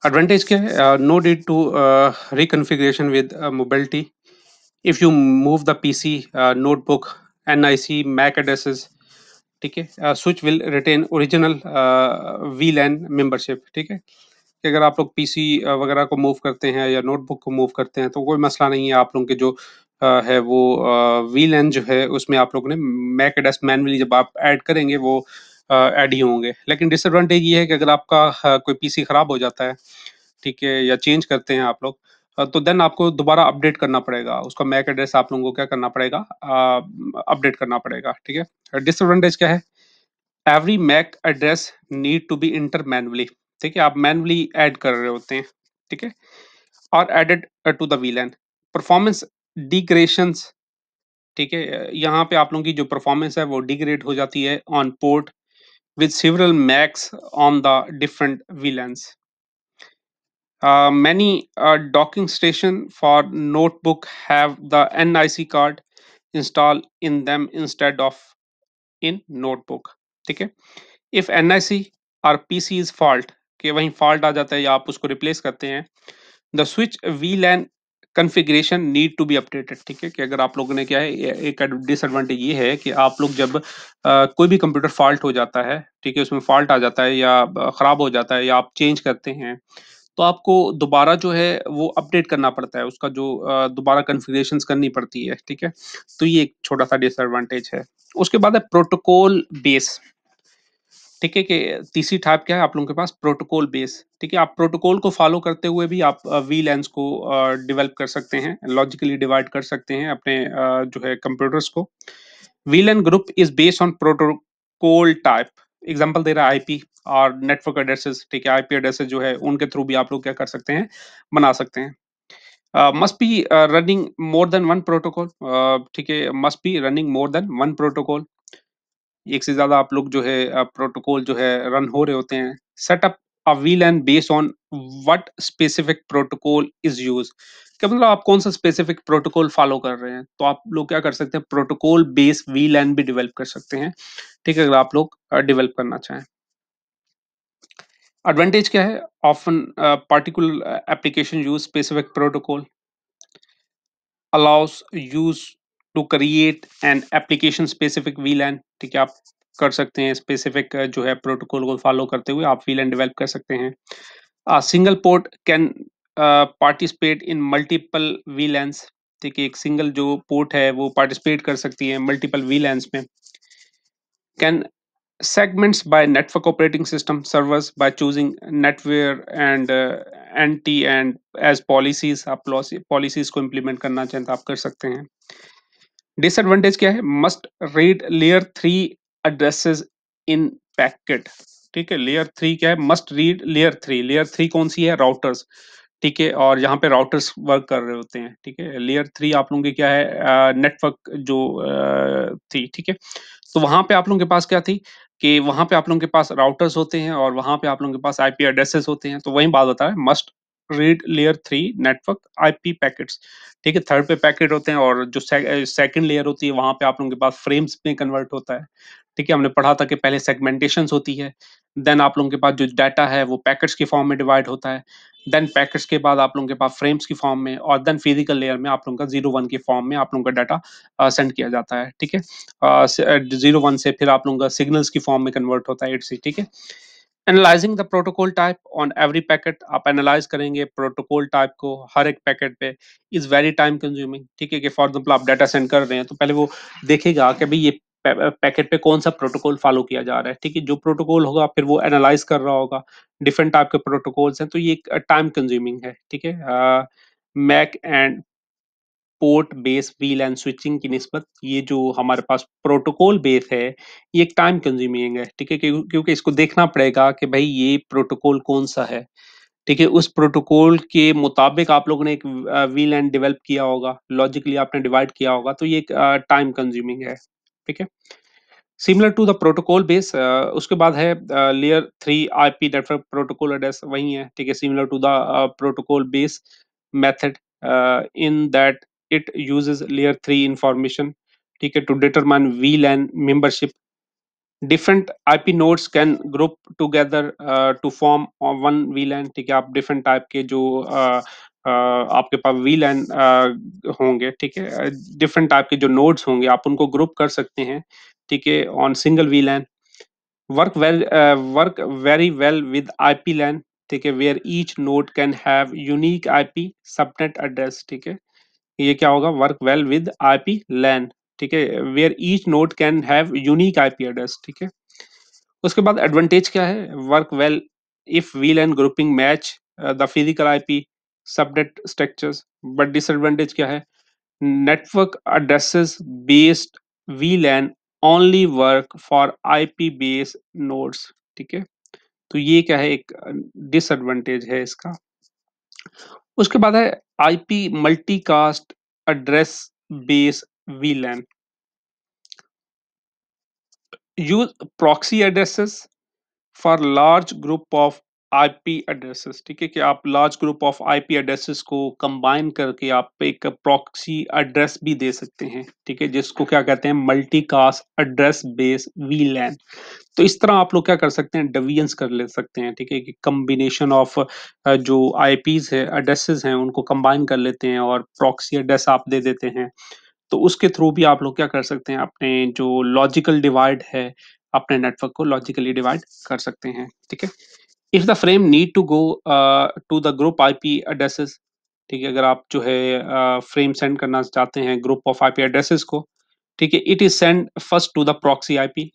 एडवांटेज क्या है, no need to reconfiguration with mobility. If you move the PC, notebook, NIC, MAC addresses, ठीक है, switch will retain original VLAN membership. ठीक है, कि अगर आप लोग पीसी वगैरह को मूव करते हैं या नोटबुक को मूव करते हैं तो कोई मसला नहीं है, आप लोगों के जो है वो VLAN जो है उसमें आप लोग ने मैक एड्रेस मैनुअली जब आप ऐड करेंगे वो ऐड ही होंगे। लेकिन डिसएडवांटेज ये है कि अगर आपका कोई पीसी खराब हो जाता है, ठीक है, या चेंज करते हैं आप लोग, तो देन आपको दोबारा अपडेट करना पड़ेगा, उसका मैक एड्रेस आप लोगों को क्या करना पड़ेगा, अपडेट करना पड़ेगा। ठीक है, डिसएडवांटेज क्या है, every MAC address need to be enter manually. ठीक है, आप मैनुअली ऐड कर रहे होते हैं। ठीक है, और added to the VLAN performance degradations. ठीक है, यहाँ पे आप लोगों की जो परफॉर्मेंस है वो डिग्रेड हो जाती है on port with several max on the different VLANs। Many docking station for notebook have the NIC card installed in them instead of in notebook। ठीक है, if NIC or PC is fault, कि वहीं fault आ जाता है या आप उसको replace करते हैं, the switch VLAN configuration need to be updated। ठीक है, कि अगर आप लोगों ने क्या है, एक डिसएडवांटेज ये है कि आप लोग जब कोई भी कंप्यूटर फॉल्ट हो जाता है, ठीक है, उसमें फॉल्ट आ जाता है या खराब हो जाता है या आप चेंज करते हैं, तो आपको दोबारा जो है वो अपडेट करना पड़ता है, उसका जो दोबारा कॉन्फ़िगरेशंस करनी पड़ती है। ठीक है, तो ये एक छोटा-सा डिसएडवांटेज है। उसके बाद है प्रोटोकॉल बेस। ठीक है, कि तीसरी टाइप क्या है आप लोगों के पास, प्रोटोकॉल बेस। ठीक है, आप प्रोटोकॉल को फॉलो करते हुए भी आप VLANs को डेवलप कर सकते हैं, लॉजिकली डिवाइड कर सकते हैं अपने जो है कंप्यूटर्स को। VLAN group is based on protocol type. Example दे रहा है आईपी और नेटवर्क एड्रेसेस। ठीक है, आईपी एड्रेसेस जो है उनके थ्रू भी आप लोग क्या कर सकते हैं, बना सकते हैं। Must be running more than one protocol. ठीक है, must be running more than one protocol. एक से ज़्यादा आप लोग जो है प्रोटोकॉल जो है रन हो रहे होते हैं। Set up a VLAN based on what specific protocol is used. क्या मतलब आप कौन-सा स्पेसिफिक प्रोटोकॉल फॉलो कर रहे हैं, तो आप लोग क्या कर सकते हैं, प्रोटोकॉल बेस्ड VLAN भी डेवलप कर सकते हैं। ठीक है, अगर आप लोग डेवलप करना चाहें। एडवांटेज क्या है, often particular application use specific protocol allows use to create an application specific VLAN। ठीक है, आप कर सकते हैं स्पेसिफिक जो है प्रोटोकॉल को फॉलो करते हुए आप VLAN डेवलप कर सकते हैं। Single port can participate in multiple VLANs। ठीक है, एक सिंगल जो पोर्ट है वो पार्टिसिपेट कर सकती है मल्टीपल VLANs में। Can segments by network operating system servers by choosing netware and NT and as policies। आप policies को implement करना चाहें तो आप कर सकते हैं। डिसएडवांटेज क्या है, मस्ट रीड लेयर 3 एड्रेसेस इन पैकेट। ठीक है, लेयर 3 क्या है, मस्ट रीड लेयर 3। लेयर 3 कौन सी है, राउटर्स। ठीक है, और यहाँ पे राउटर्स वर्क कर रहे होते हैं। ठीक है, लेयर 3 आप लोगों की क्या है, नेटवर्क जो थी। ठीक है, तो वहां पे आप लोगों के पास क्या थी, कि वहां पे आप लोगों के पास राउटर्स होते हैं और वहां पे आप लोगों के पास आईपी एड्रेसेस होते हैं। तो वही बात होता है, must read layer 3 network IP packets. ठीक है, थर्ड पे पैकेट होते हैं और जो सेकंड लेयर होती है वहां पे आप लोगों के पास फ्रेम्स में कन्वर्ट होता है। ठीक है, हमने पढ़ा था कि पहले सेगमेंटेशंस होती है, देन आप लोगों के पास जो डाटा है वो पैकेट्स की फॉर्म में डिवाइड होता है, देन पैकेट्स के बाद आप लोगों के पास फ्रेम्स की फॉर्म में, और देन फिजिकल लेयर में आप लोगों का 0 1 की फॉर्म में आप लोगों का डाटा सेंड किया जाता है। ठीक है, 0 1 से फिर आप लोगों का सिग्नल्स की फॉर्म में कन्वर्ट होता है 8 से। ठीक है, analysing the protocol type on every packet, आप एनालाइज करेंगे प्रोटोकॉल टाइप को हर एक पैकेट पे, इज वेरी टाइम कंज्यूमिंग। ठीक है, कि फॉर एग्जाम्पल आप डाटा सेंड कर रहे हैं तो पहले वो देखेगा कि भाई ये पैकेट पे कौन सा प्रोटोकॉल फॉलो किया जा रहा है। ठीक है, जो प्रोटोकॉल होगा फिर वो एनालाइज कर रहा होगा, डिफरेंट टाइप के प्रोटोकॉल्स हैं, तो ये टाइम कंज्यूमिंग है। ठीक है, MAC and port base VLAN switching की निस्बत ये जो हमारे पास प्रोटोकॉल बेस है ये एक टाइम कंज्यूमिंग है। ठीक है, क्योंकि इसको देखना पड़ेगा कि भाई ये प्रोटोकॉल कौन सा है। ठीक है, उस प्रोटोकॉल के मुताबिक आप लोगों ने एक वीलैन डेवलप किया होगा, लॉजिकली आपने डिवाइड किया होगा, तो ये एक टाइम कंज्यूमिंग है। ठीक है, similar to the protocol base, उसके बाद है layer 3 IP network protocol address, वही है। ठीक है, similar to the protocol base method in that it uses layer 3 information. ठीक है, to determine VLAN membership, different IP nodes can group together to form one VLAN। ठीक है, आप different type के जो आपके पास VLAN होंगे, ठीक है, डिफरेंट टाइप के जो नोड्स होंगे आप उनको ग्रुप कर सकते हैं। ठीक है, on single VLAN, work very well with IP LAN। ठीक है, where each node can have unique IP subnet address. ठीक है, ये क्या होगा, work well with IP LAN। ठीक है, where each node can have unique IP address. ठीक है, उसके बाद एडवांटेज क्या है, work well if VLAN grouping match the physical IP subnet structures. But disadvantage क्या है, network addresses based VLAN only work for IP based nodes. ठीक है, तो ये क्या है, एक डिसएडवांटेज है इसका। उसके बाद है IP multicast address base VLAN, use proxy addresses for large group of IP addresses. ठीक है, कि आप large group of IP addresses को कंबाइन करके आप एक प्रॉक्सी एड्रेस भी दे सकते हैं। ठीक है, जिसको क्या कहते हैं, मल्टीकास्ट एड्रेस बेस वीलैन। तो इस तरह आप लोग क्या कर सकते हैं, डिवीजन्स कर ले सकते हैं। ठीक है, कि कम्बिनेशन ऑफ जो आईपीज है एड्रेसेस हैं उनको कंबाइन कर लेते हैं और प्रॉक्सी एड्रेस आप दे देते हैं। तो उसके थ्रू भी आप लोग क्या कर सकते हैं, अपने जो लॉजिकल डिवाइड है अपने नेटवर्क को लॉजिकली डिवाइड कर सकते हैं। ठीक है, if the frame need to go to the group IP addresses. ठीक है, अगर आप जो है फ्रेम सेंड करना चाहते हैं ग्रुप ऑफ आईपी एड्रेसेस को, ठीक है, it is send first to the proxy IP.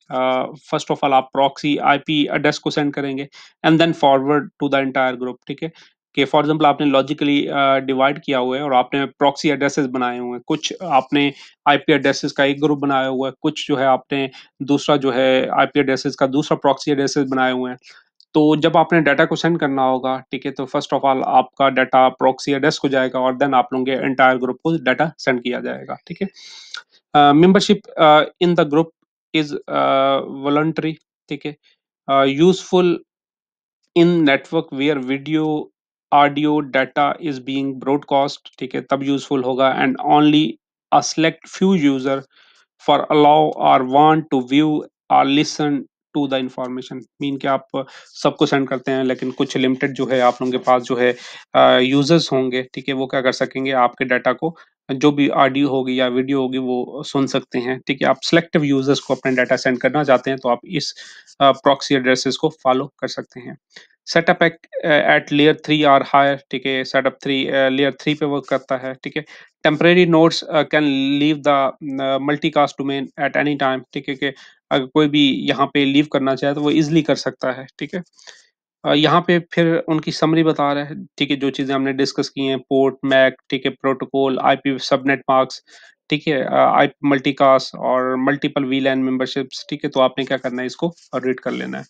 First of all आप प्रॉक्सी आईपी एड्रेस को सेंड करेंगे and then forward to the entire group. ठीक है, कि फॉर एग्जांपल आपने लॉजिकली डिवाइड किया हुआ है और आपने प्रॉक्सी एड्रेसेस बनाए हुए हैं, कुछ आपने आईपी एड्रेसेस का एक ग्रुप बनाया हुआ है, कुछ जो है आपने दूसरा जो है आईपी एड्रेसेस का दूसरा प्रॉक्सी एड्रेसेस बनाए हुए हैं। तो जब आपने डाटा को सेंड करना होगा, ठीक है, तो फर्स्ट ऑफ ऑल आपका डाटा प्रॉक्सी एड्रेस को जाएगा और देन आप लोगों के एंटायर ग्रुप को डाटा सेंड किया जाएगा। ठीक है, membership in the group is voluntary. ठीक है, useful in network where video audio data is being broadcast. ठीक है, तब यूजफुल होगा and only a select few user for allow or want to view or listen to the information. Mean कि आप सबको send करते हैं लेकिन कुछ लिमिटेड जो है आप लोगों के पास जो है यूजर्स होंगे। ठीक है, वो क्या कर सकेंगे, आपके डाटा को जो भी ऑडियो होगी या वीडियो होगी वो सुन सकते हैं। ठीक है, आप सिलेक्टिव यूजर्स को अपना डाटा सेंड करना चाहते हैं तो आप इस प्रॉक्सी एड्रेसेस को फॉलो कर सकते हैं। सेटअप एट लेयर 3 और हायर। ठीक है, सेटअप 3 लेयर 3 पे वर्क करता है। ठीक है, temporary nodes can leave the multicast domain at any time. ठीक है, कि अगर कोई भी यहाँ पे लीव करना चाहे तो वो इजिली कर सकता है। ठीक है, यहाँ पे फिर उनकी समरी बता रहा है। ठीक है, जो चीजें हमने डिस्कस की हैं, पोर्ट मैक, ठीक है, प्रोटोकॉल, आईपी सबनेट मार्क्स, ठीक है, आई मल्टीकास्ट और मल्टीपल वीलैन मेंबरशिप्स। ठीक है, तो आपने क्या करना है, इसको रीड कर लेना है।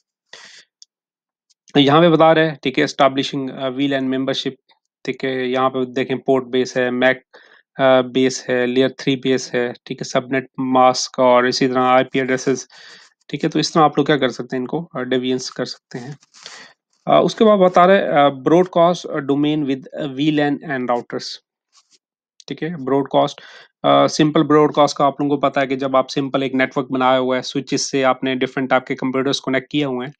यहाँ पे बता रहे हैं, ठीक है, एस्टैब्लिशिंग वीलैन मेंबरशिप। ठीक है, यहाँ पे देखें पोर्ट बेस है, मैक बेस है, लेयर 3 बेस है। ठीक है, सबनेट मास्क और इसी तरह आईपी एड्रेसेस। ठीक है, तो इस तरह आप लोग क्या कर सकते हैं, इनको डिवीजन्स कर सकते हैं। उसके बाद बता रहे broadcast domain with वीलैन and routers. ठीक है, ब्रॉडकास्ट, सिंपल ब्रॉडकास्ट का आप लोगों को पता है कि जब आप सिंपल एक नेटवर्क बनाया हुआ है, स्विचेस से आपने डिफरेंट टाइप के कंप्यूटर्स कनेक्ट किए हुए हैं,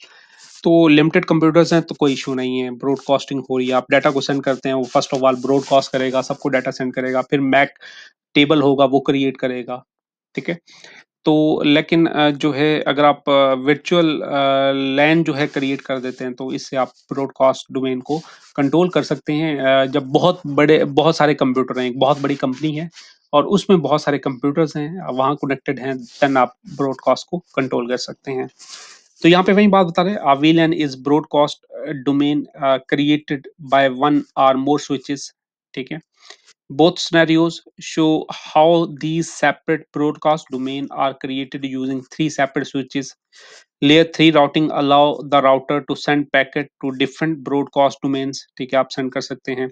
तो लिमिटेड कंप्यूटर्स हैं तो कोई इशू नहीं है, ब्रॉडकास्टिंग हो रही है, आप डाटा को सेंड करते हैं, वो फर्स्ट ऑफ ऑल ब्रॉडकास्ट करेगा, सबको डाटा सेंड करेगा, फिर मैक टेबल होगा वो क्रिएट करेगा। ठीक है, तो लेकिन जो है अगर आप वर्चुअल लैन जो है क्रिएट कर देते हैं तो इससे आप ब्रॉडकास्ट डोमेन को कंट्रोल कर सकते हैं। जब बहुत सारे कंप्यूटर हैं, एक बहुत बड़ी कंपनी है और उसमें बहुत सारे कंप्यूटर्स हैं, वहाँ कनेक्टेड हैं, देन आप ब्रॉडकास्ट को कंट्रोल कर सकते हैं। तो यहाँ पे वही बात बता रहे हैं, VLAN is broadcast domain created by one और मोर स्विचेस। ठीक है, both scenarios show how these separate broadcast domain are created using three separate switches. Layer 3 routing allow the router to send packet to different broadcast domains. ठीक है, आप send कर सकते हैं।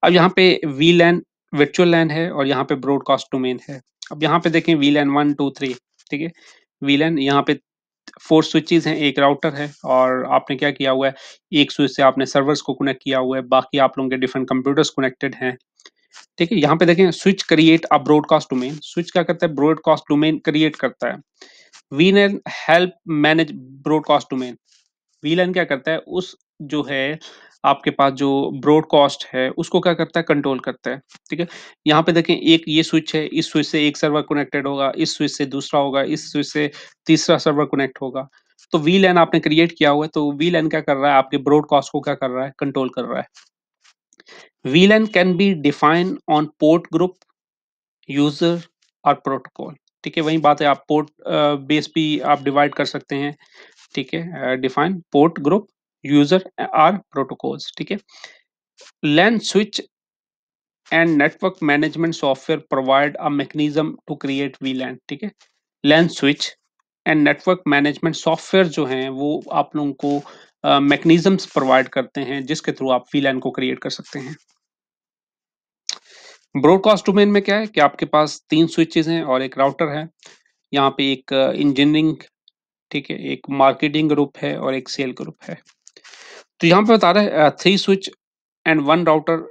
अब यहाँ पे VLAN वर्चुअल लैन है और यहाँ पे ब्रॉडकास्ट डोमेन है। अब यहाँ पे देखें VLAN 1 2 3। ठीक है, VLAN यहाँ पे 4 स्विचेस हैं, एक राउटर है और आपने क्या किया हुआ है, एक स्विच से आपने सर्वर्स को कनेक्ट किया हुआ है, बाकी आप लोगों के डिफरेंट कंप्यूटर्स कनेक्टेड हैं। ठीक है, यहाँ पे देखें switch create a broadcast domain. Switch क्या करता है, ब्रॉडकास्ट डोमेन क्रिएट करता है। वीलैन हेल्प मैनेज ब्रॉडकास्ट डोमेन। वीलैन क्या करता है, उस जो है आपके पास जो ब्रॉडकास्ट है उसको क्या करता है, कंट्रोल करता है। ठीक है, यहाँ पे देखें एक ये स्विच है, इस स्विच से एक सर्वर कनेक्टेड होगा, इस स्विच से दूसरा होगा, इस स्विच से तीसरा सर्वर कनेक्ट होगा। तो वीलैन आपने क्रिएट किया हुआ है, तो वीलैन क्या कर रहा है, आपके ब्रॉडकास्ट को क्या कर रहा है, कंट्रोल कर रहा है। VLAN can be defined on port group, user और प्रोटोकॉल। ठीक है, वही बात है, आप पोर्ट बेस भी आप डिवाइड कर सकते हैं। ठीक है, डिफाइन पोर्ट ग्रुप, यूजर और प्रोटोकॉल्स। ठीक है, LAN switch and network management software provide a mechanism to create VLAN। ठीक है, LAN switch and network management software जो हैं वो आप लोगों को मैकेनिज्म्स प्रोवाइड करते हैं जिसके थ्रू आप VLAN को क्रिएट कर सकते हैं। ब्रॉडकास्ट डोमेन में क्या है कि आपके पास 3 स्विचेस हैं और एक राउटर है। यहाँ पे एक इंजीनियरिंग, ठीक है, एक मार्केटिंग ग्रुप है और एक सेल ग्रुप है। तो यहाँ पे बता रहा है 3 switch and 1 router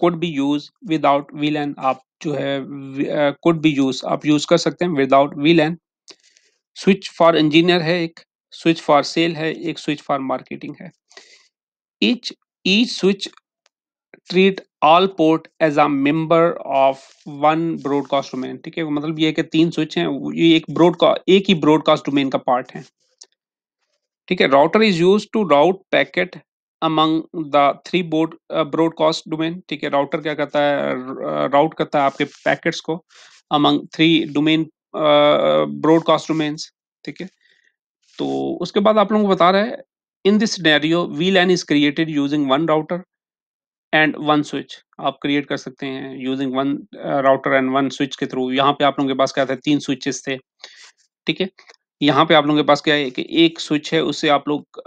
could be use without VLAN। आप जो है कुड बी यूज, आप यूज कर सकते हैं without VLAN। Switch for engineer है एक, स्विच फॉर सेल है एक, स्विच फॉर मार्केटिंग है। Each each switch treat all port as a member of one broadcast domain. ठीक है, मतलब ये है कि 3 स्विच हैं, ये एक ही ब्रॉडकास्ट डोमेन का पार्ट है। ठीक है, router is use to route packet among the 3 broadcast domain. ठीक है, राउटर क्या करता है, राउट करता है आपके पैकेट्स को अमंग 3 डोमेन ब्रॉडकास्ट डोमेन्स। ठीक है, तो उसके बाद आप लोगों को बता रहा है, in this scenario VLAN is created using one router and one switch. आप क्रिएट कर सकते हैं using one router and one switch के थ्रू। यहाँ पे आप लोगों के पास क्या था, 3 स्विचेस थे। ठीक है, यहाँ पे आप लोगों के पास क्या है कि एक स्विच है, उससे आप लोग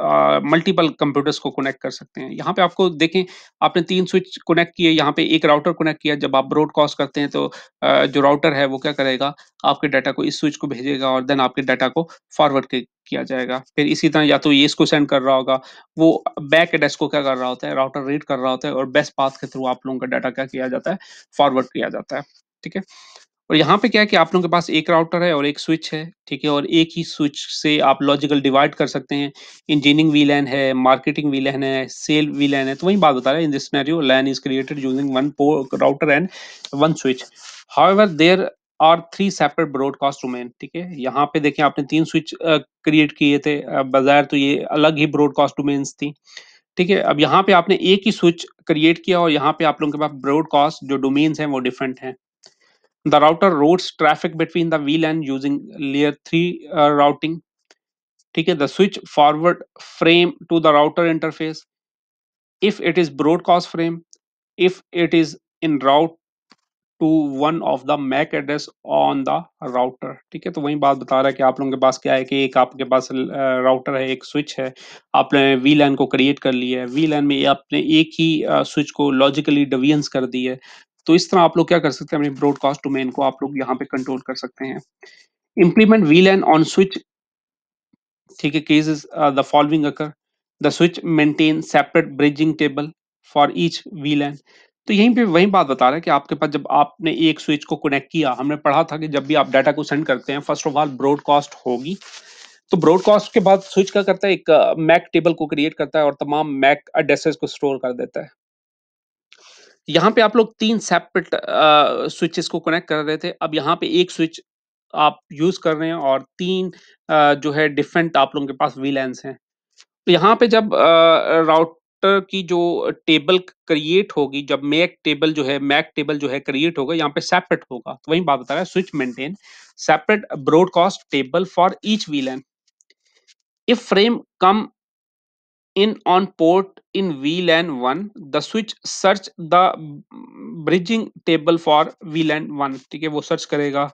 मल्टीपल कंप्यूटर्स को कनेक्ट कर सकते हैं। यहाँ पे आपको देखें, आपने 3 स्विच कनेक्ट किए, यहाँ पे एक राउटर कनेक्ट किया। जब आप ब्रॉडकास्ट करते हैं तो जो राउटर है वो क्या करेगा, आपके डाटा को इस स्विच को भेजेगा और देन आपके डाटा को फॉरवर्ड किया जाएगा। फिर इसी तरह या तो ये इसको सेंड कर रहा होगा, वो बैक एड्रेस को क्या कर रहा होता है, राउटर रीड कर रहा होता है और बेस्ट पाथ के थ्रू आप लोगों का डाटा क्या किया जाता है, फॉरवर्ड किया जाता है। ठीक है, और यहाँ पे क्या है कि आप लोगों के पास एक राउटर है और एक स्विच है। ठीक है, और एक ही स्विच से आप लॉजिकल डिवाइड कर सकते हैं। इंजीनियरिंग VLAN है, मार्केटिंग VLAN है, सेल VLAN है। तो वही बात बता रहा है, in this scenario LAN is created using one router and one switch. However there are 3 separate broadcast domain. ठीक है, यहाँ पे देखें आपने 3 स्विच क्रिएट किए थे, बाजार तो ये अलग ही ब्रॉडकास्ट डोमेन्स थी। ठीक है, अब यहाँ पे आपने एक ही स्विच क्रिएट किया और यहाँ पे आप लोगों के पास ब्रॉडकास्ट जो डोमेन्स हैं वो डिफरेंट हैं। The router routes traffic between the VLAN using layer 3 routing. ठीक है, the switch forward frame to the router interface if it is broadcast frame, if it is in route to one of the MAC address on the router। ठीक है, तो वही बात बता रहा है कि आप लोगों के पास क्या है कि एक आपके पास राउटर है, एक स्विच है, आपने VLAN को क्रिएट कर लिया है, VLAN में आपने एक ही स्विच को लॉजिकली डिवीजन कर दी है। तो इस तरह आप लोग क्या कर सकते हैं, अपने ब्रॉडकास्ट डोमेन को आप लोग यहाँ पे कंट्रोल कर सकते हैं। Implement VLAN on switch, ठीक है, cases the following occur। The switch maintain separate bridging table for each VLAN। तो यहीं पे वही बात बता रहा है कि आपके पास जब आपने एक स्विच को कनेक्ट किया, हमने पढ़ा था कि जब भी आप डाटा को सेंड करते हैं फर्स्ट ऑफ ऑल ब्रॉडकास्ट होगी। तो ब्रॉडकास्ट के बाद स्विच क्या करता है, एक मैक टेबल को क्रिएट करता है और तमाम मैक एड्रेसेस को स्टोर कर देता है। यहाँ पे आप लोग 3 सेपरेट स्विचेस को कनेक्ट कर रहे थे। अब यहाँ पे एक स्विच आप यूज़ कर रहे हैं और 3 जो है डिफरेंट आप लोगों के पास VLANs हैं। तो यहाँ पे जब राउटर की जो टेबल क्रिएट होगी, जब मैक टेबल जो है क्रिएट होगा, यहाँ पे सेपरेट होगा। तो वही बात बता रहा है, switch maintain separate broadcast table for each VLAN। If frame come in on port in VLAN 1, the switch search the bridging table for VLAN 1। ठीक है, वो सर्च करेगा,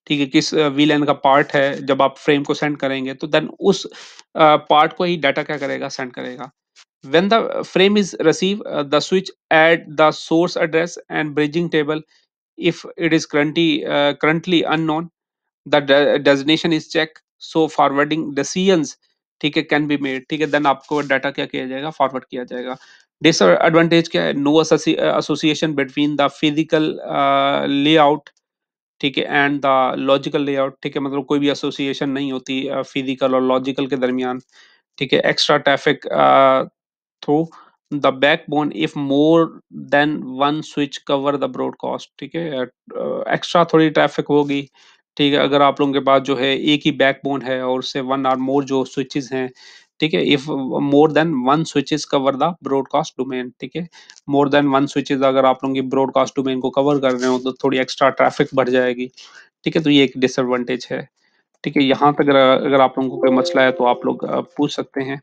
ठीक है, किस VLAN का पार्ट है। जब आप फ्रेम को सेंड करेंगे तो देन उस पार्ट को ही डाटा क्या करेगा, सेंड करेगा। When the frame is received, the switch add the source address and bridging table if it is currently unknown, the destination is checked, so forwarding decisions, ठीक है, can be made. ठीक है, then आपको data क्या किया जाएगा, forward किया जाएगा। डिसएडवांटेज क्या है, no association between the physical layout, ठीक है, एंड द लॉजिकल लेआउट। ठीक है, मतलब कोई भी एसोसिएशन नहीं होती फिजिकल और लॉजिकल के दरमियान। ठीक है, extra traffic through the backbone if more than one switch cover the broadcast. ठीक है, एक्स्ट्रा थोड़ी ट्रैफिक होगी। ठीक है, अगर आप लोगों के पास जो है एक ही बैकबोन है और उससे वन और मोर जो स्विचेस हैं, ठीक है, if more than one switches cover the broadcast domain. ठीक है, मोर देन वन स्विचेस अगर आप लोगों की ब्रॉडकास्ट डोमेन को कवर कर रहे हो तो थोड़ी एक्स्ट्रा ट्रैफिक बढ़ जाएगी। ठीक है, तो ये एक डिसएडवांटेज है। ठीक है, यहाँ तक अगर अगर आप लोगों को कोई मसला है तो आप लोग पूछ सकते हैं।